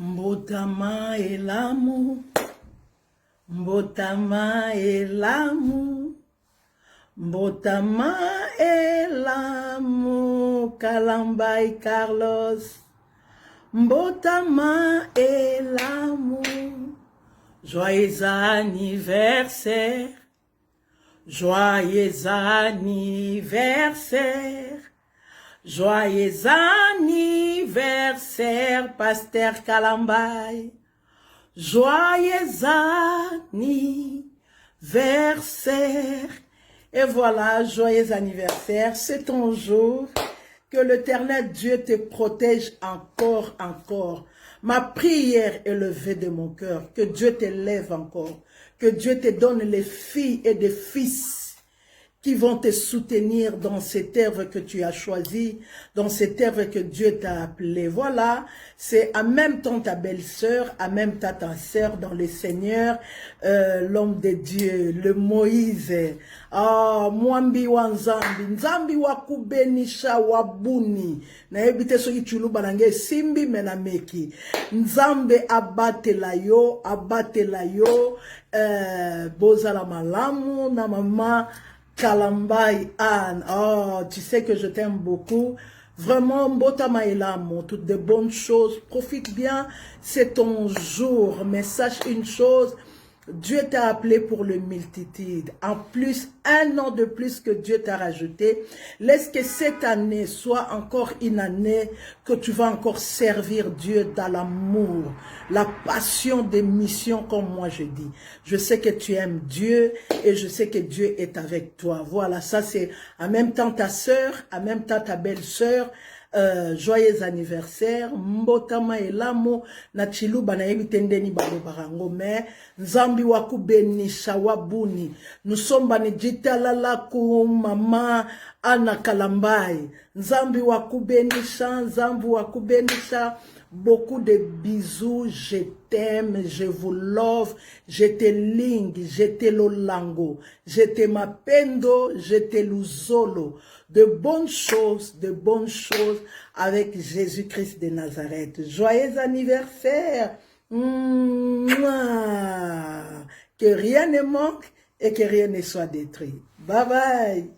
Mbotama elamu, mbotama elamu, mbotama elamu, Kalambai Carlos. Mbotama elamu, joyeux anniversaire, joyeux anniversaire. Joyeux anniversaire, Pasteur Kalambai. Joyeux anniversaire. Et voilà, joyeux anniversaire. C'est ton jour. Que l'Éternel Dieu te protège encore. Ma prière est levée de mon cœur. Que Dieu t'élève encore. Que Dieu te donne les filles et des fils qui vont te soutenir dans cette œuvre que tu as choisie, dans cette œuvre que Dieu t'a appelée. Voilà, c'est en même temps ta belle-sœur, en même temps ta sœur dans le Seigneur, l'homme de Dieu, le Moïse. Mwambi wa Nzambi, Nzambi wa kubenisha wabuni. Na ebite soki chuluba nange simbi menameki. Nzambe abatela yo, bozala malamu na mama Kalambai Anne. Oh, tu sais que je t'aime beaucoup. Vraiment, Mbotama elamu, toutes de bonnes choses. Profite bien, c'est ton jour. Mais sache une chose, Dieu t'a appelé pour le multitude. En plus, un an de plus que Dieu t'a rajouté. Laisse que cette année soit encore une année que tu vas encore servir Dieu dans l'amour, la passion des missions comme moi je dis. Je sais que tu aimes Dieu et je sais que Dieu est avec toi. Voilà, ça c'est en même temps ta sœur, en même temps ta belle-sœur. Joyeux anniversaire, mbotama elamu na chiluba na yebi tendeni barango me nzambi waku benisha wabuni nusomba ni jitalala ku mama Ana Kalambai nzambi waku benisha beaucoup de bisous, je t'aime, je vous love, je te ling, je te lolango, je te mapendo, je te luzolo. De bonnes choses avec Jésus-Christ de Nazareth. Joyeux anniversaire. Que rien ne manque et que rien ne soit détruit. Bye bye.